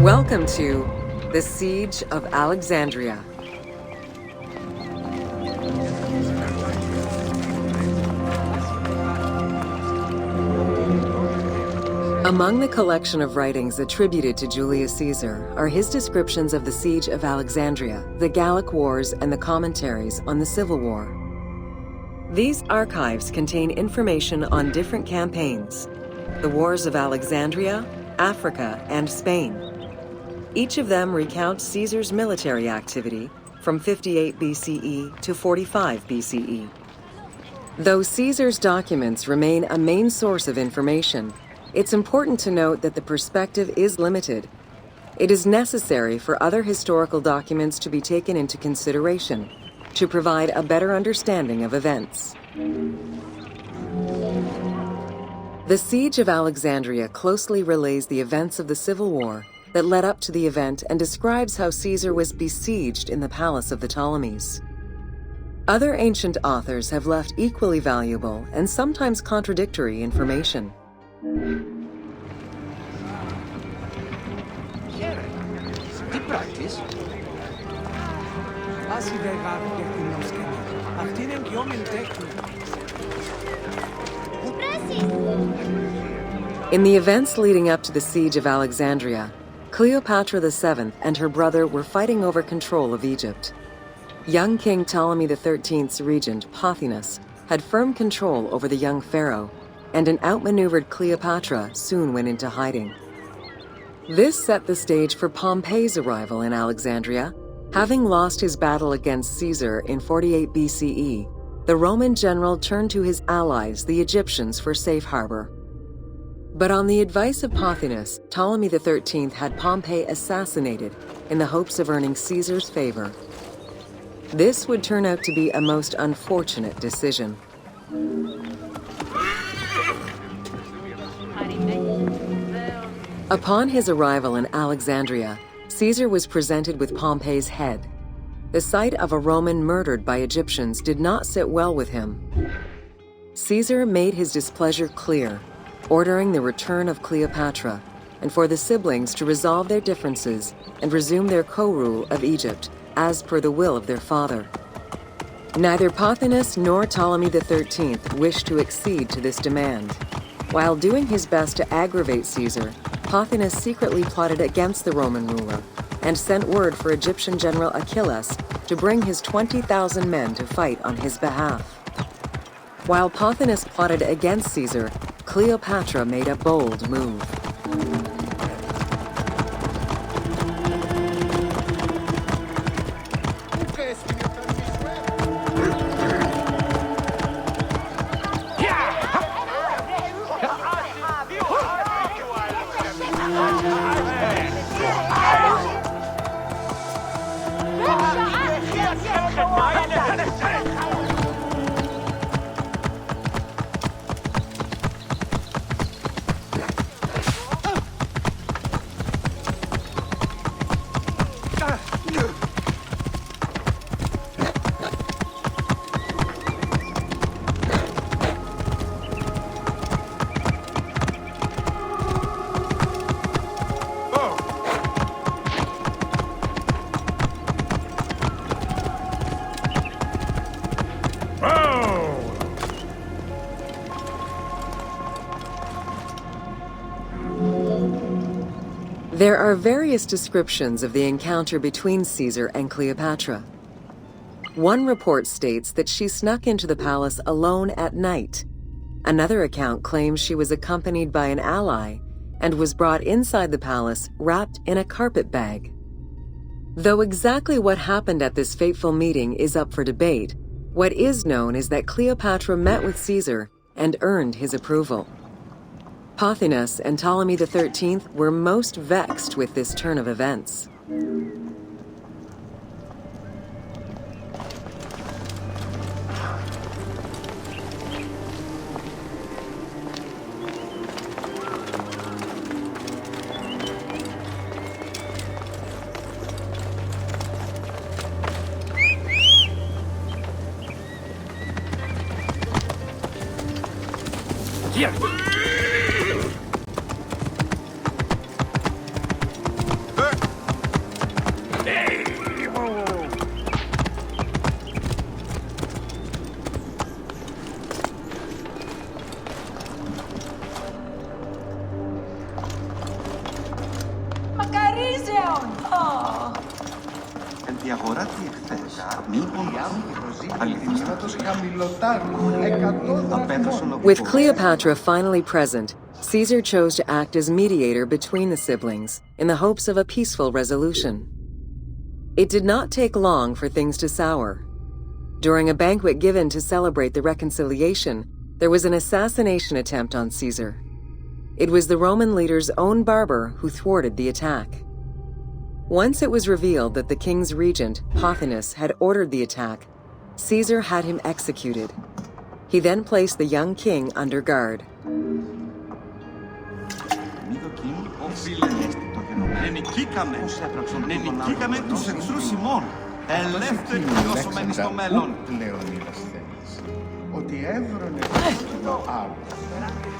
Welcome to the Siege of Alexandria. Among the collection of writings attributed to Julius Caesar are his descriptions of the Siege of Alexandria, the Gallic Wars, and the commentaries on the Civil War. These archives contain information on different campaigns, the wars of Alexandria, Africa, and Spain. Each of them recounts Caesar's military activity from 58 BCE to 45 BCE. Though Caesar's documents remain a main source of information, it's important to note that the perspective is limited. It is necessary for other historical documents to be taken into consideration to provide a better understanding of events. The Siege of Alexandria closely relays the events of the Civil War that led up to the event and describes how Caesar was besieged in the palace of the Ptolemies. Other ancient authors have left equally valuable and sometimes contradictory information. In the events leading up to the Siege of Alexandria, Cleopatra VII and her brother were fighting over control of Egypt. Young King Ptolemy XIII's regent, Pothinus, had firm control over the young pharaoh, and an outmaneuvered Cleopatra soon went into hiding. This set the stage for Pompey's arrival in Alexandria. Having lost his battle against Caesar in 48 BCE, the Roman general turned to his allies, the Egyptians, for safe harbor. But on the advice of Pothinus, Ptolemy XIII had Pompey assassinated in the hopes of earning Caesar's favor. This would turn out to be a most unfortunate decision. Upon his arrival in Alexandria, Caesar was presented with Pompey's head. The sight of a Roman murdered by Egyptians did not sit well with him. Caesar made his displeasure clear, ordering the return of Cleopatra and for the siblings to resolve their differences and resume their co-rule of Egypt as per the will of their father. Neither Pothinus nor Ptolemy XIII wished to accede to this demand. While doing his best to aggravate Caesar, Pothinus secretly plotted against the Roman ruler and sent word for Egyptian general Achilles to bring his 20,000 men to fight on his behalf. While Pothinus plotted against Caesar, Cleopatra made a bold move. There are various descriptions of the encounter between Caesar and Cleopatra. One report states that she snuck into the palace alone at night. Another account claims she was accompanied by an ally and was brought inside the palace wrapped in a carpet bag. Though exactly what happened at this fateful meeting is up for debate, what is known is that Cleopatra met with Caesar and earned his approval. Pothinus and Ptolemy XIII were most vexed with this turn of events. Η αγορά τι εχθές. With Cleopatra finally present, Caesar chose to act as mediator between the siblings in the hopes of a peaceful resolution. It did not take long for things to sour. During a banquet given to celebrate the reconciliation, there was an assassination attempt on Caesar. It was the Roman leader's own barber who thwarted the attack. Once it was revealed that the king's regent, Pothinus, had ordered the attack, Caesar had him executed. He then placed the young king under guard. Νικήκαμε τους εχθρούς ημών. Ελεύθεροι νιώσομεν στο μέλλον. Ότι έβρονε το άλλο.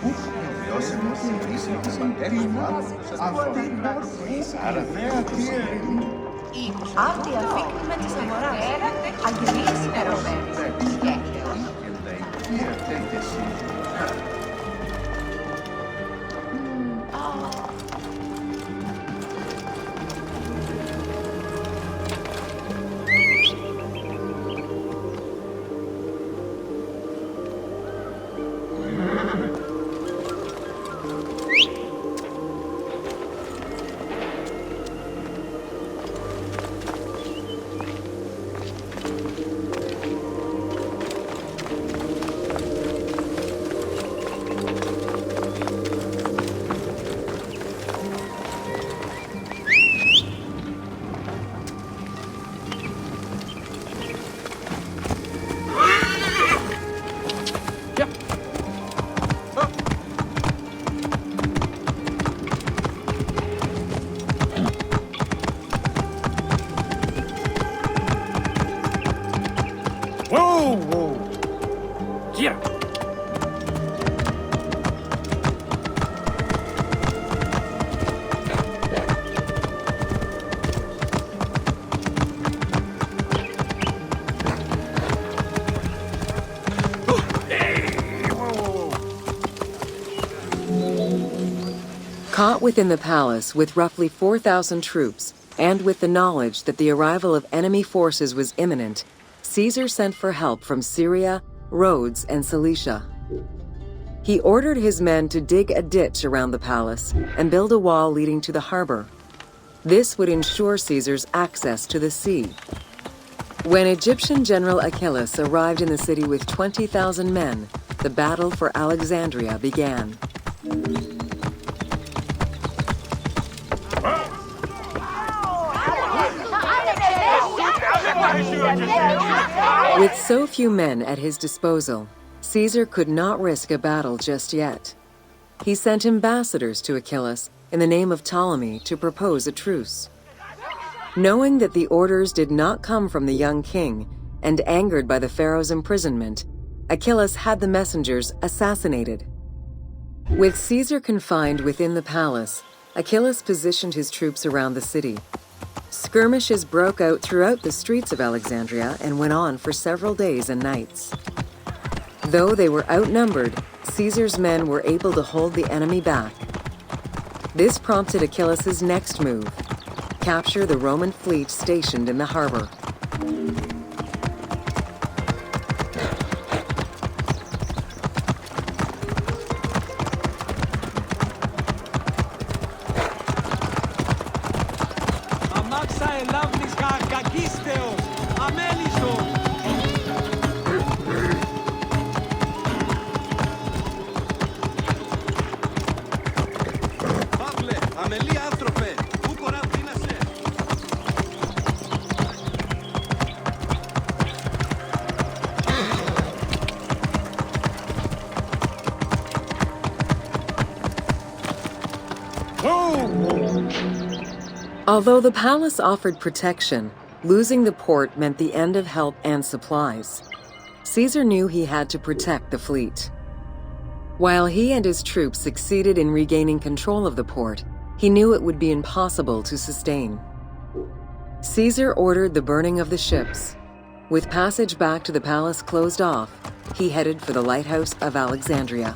Πού βιώσαμε στην κρίση της αντέρφας, αυτή άρα τι έγινε. Αυτή η αφήκνουμε της αγοράς. Αγγελίες υπερομένες. Caught within the palace with roughly 4,000 troops, and with the knowledge that the arrival of enemy forces was imminent, Caesar sent for help from Syria, Rhodes, and Cilicia. He ordered his men to dig a ditch around the palace and build a wall leading to the harbor. This would ensure Caesar's access to the sea. When Egyptian General Achilles arrived in the city with 20,000 men, the battle for Alexandria began. With so few men at his disposal, Caesar could not risk a battle just yet. He sent ambassadors to Achilles in the name of Ptolemy to propose a truce. Knowing that the orders did not come from the young king, and angered by the pharaoh's imprisonment, Achilles had the messengers assassinated. With Caesar confined within the palace, Achilles positioned his troops around the city. Skirmishes broke out throughout the streets of Alexandria and went on for several days and nights. Though they were outnumbered, Caesar's men were able to hold the enemy back. This prompted Achilles' next move: capture the Roman fleet stationed in the harbor. Although the palace offered protection, losing the port meant the end of help and supplies. Caesar knew he had to protect the fleet. While he and his troops succeeded in regaining control of the port, he knew it would be impossible to sustain. Caesar ordered the burning of the ships. With passage back to the palace closed off, he headed for the lighthouse of Alexandria.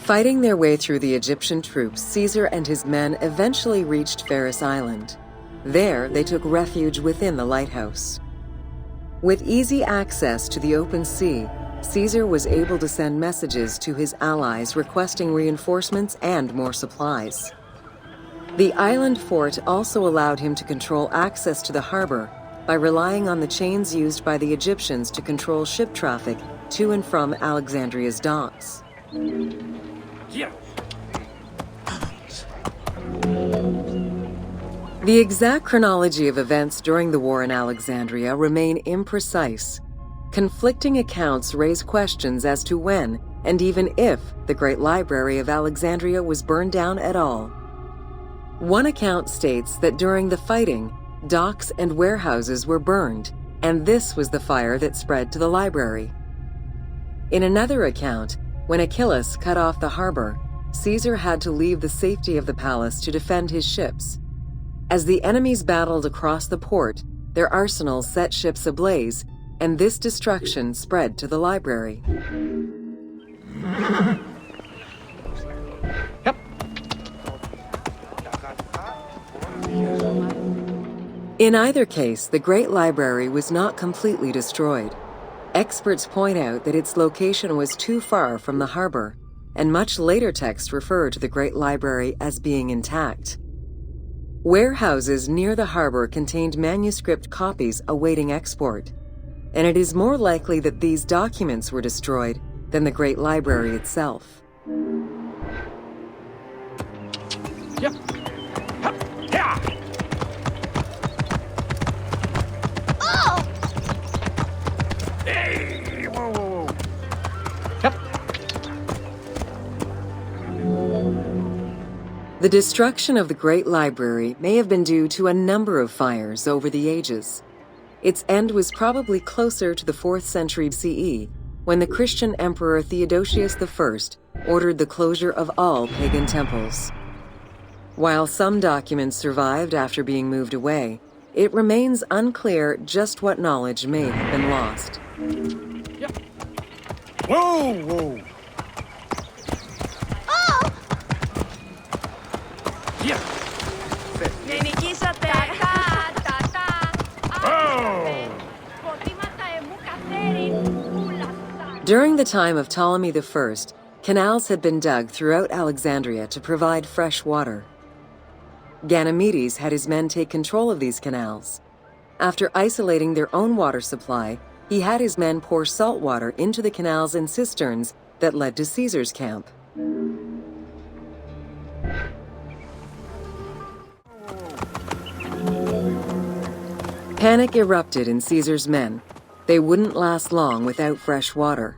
Fighting their way through the Egyptian troops, Caesar and his men eventually reached Pharos Island. There, they took refuge within the lighthouse. With easy access to the open sea, Caesar was able to send messages to his allies requesting reinforcements and more supplies. The island fort also allowed him to control access to the harbor by relying on the chains used by the Egyptians to control ship traffic to and from Alexandria's docks. The exact chronology of events during the war in Alexandria remain imprecise. Conflicting accounts raise questions as to when, and even if, the Great Library of Alexandria was burned down at all. One account states that during the fighting, docks and warehouses were burned, and this was the fire that spread to the library. In another account, when Achilles cut off the harbor, Caesar had to leave the safety of the palace to defend his ships. As the enemies battled across the port, their arsenals set ships ablaze, and this destruction spread to the library. In either case, the Great Library was not completely destroyed. Experts point out that its location was too far from the harbor, and much later texts refer to the Great Library as being intact. Warehouses near the harbor contained manuscript copies awaiting export, and it is more likely that these documents were destroyed than the Great Library itself. Yep. Yeah. Hey! Whoa, whoa, whoa. Yep. The destruction of the Great Library may have been due to a number of fires over the ages. Its end was probably closer to the 4th century CE, when the Christian Emperor Theodosius I ordered the closure of all pagan temples. While some documents survived after being moved away, it remains unclear just what knowledge may have been lost. Yep. Whoa, whoa. Yeah. During the time of Ptolemy I, canals had been dug throughout Alexandria to provide fresh water. Ganymedes had his men take control of these canals. After isolating their own water supply, he had his men pour salt water into the canals and cisterns that led to Caesar's camp. Panic erupted in Caesar's men. They wouldn't last long without fresh water.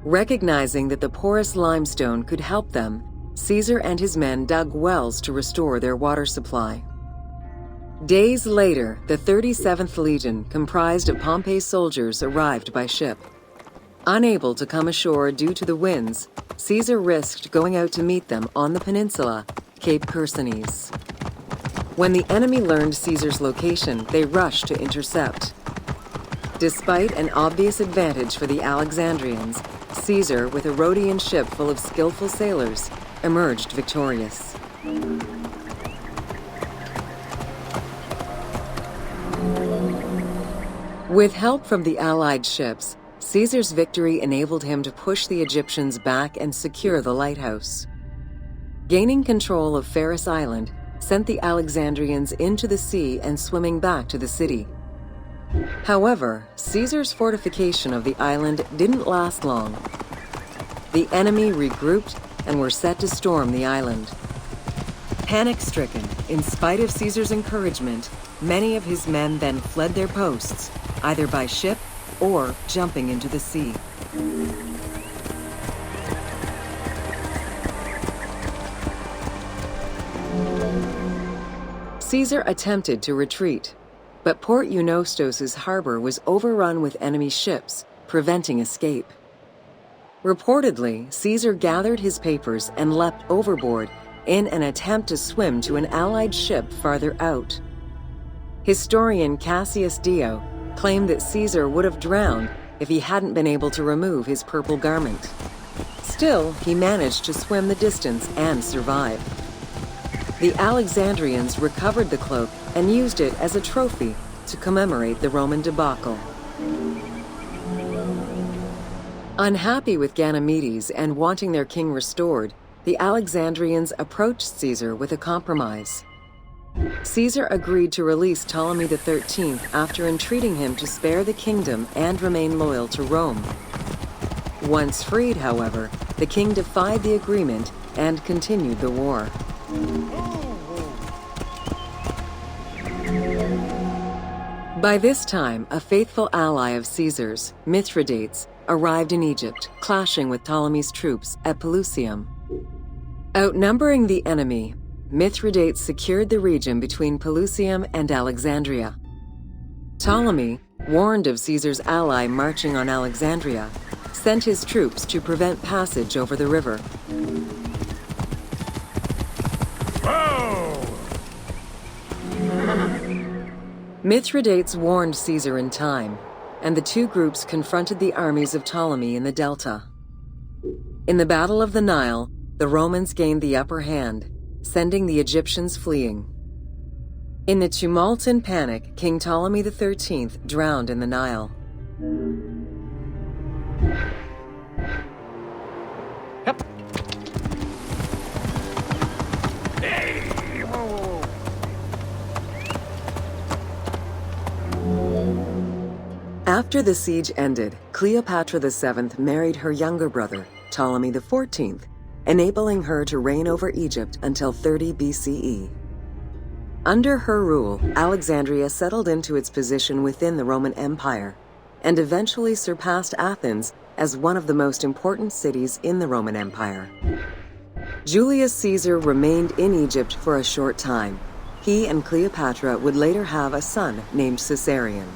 Recognizing that the porous limestone could help them, Caesar and his men dug wells to restore their water supply. Days later, the 37th Legion, comprised of Pompey's soldiers, arrived by ship. Unable to come ashore due to the winds, Caesar risked going out to meet them on the peninsula, Cape Chersonese. When the enemy learned Caesar's location, they rushed to intercept. Despite an obvious advantage for the Alexandrians, Caesar, with a Rhodian ship full of skillful sailors, emerged victorious. With help from the Allied ships, Caesar's victory enabled him to push the Egyptians back and secure the lighthouse. Gaining control of Pharos Island sent the Alexandrians into the sea and swimming back to the city. However, Caesar's fortification of the island didn't last long. The enemy regrouped and were set to storm the island. Panic-stricken, in spite of Caesar's encouragement, many of his men then fled their posts, either by ship or jumping into the sea. Caesar attempted to retreat, but Port Eunostos' harbor was overrun with enemy ships, preventing escape. Reportedly, Caesar gathered his papers and leapt overboard in an attempt to swim to an Allied ship farther out. Historian Cassius Dio claimed that Caesar would have drowned if he hadn't been able to remove his purple garment. Still, he managed to swim the distance and survive. The Alexandrians recovered the cloak and used it as a trophy to commemorate the Roman debacle. Unhappy with Ganymedes and wanting their king restored, the Alexandrians approached Caesar with a compromise. Caesar agreed to release Ptolemy XIII after entreating him to spare the kingdom and remain loyal to Rome. Once freed, however, the king defied the agreement and continued the war. By this time, a faithful ally of Caesar's, Mithridates, arrived in Egypt, clashing with Ptolemy's troops at Pelusium. Outnumbering the enemy, Mithridates secured the region between Pelusium and Alexandria. Ptolemy, warned of Caesar's ally marching on Alexandria, sent his troops to prevent passage over the river. Whoa! Mithridates warned Caesar in time, and the two groups confronted the armies of Ptolemy in the Delta. In the Battle of the Nile, the Romans gained the upper hand, sending the Egyptians fleeing. In the tumult and panic, King Ptolemy XIII drowned in the Nile. Yep. Hey! Whoa! After the siege ended, Cleopatra VII married her younger brother, Ptolemy XIV, enabling her to reign over Egypt until 30 BCE. Under her rule, Alexandria settled into its position within the Roman Empire and eventually surpassed Athens as one of the most important cities in the Roman Empire. Julius Caesar remained in Egypt for a short time. He and Cleopatra would later have a son named Caesarion.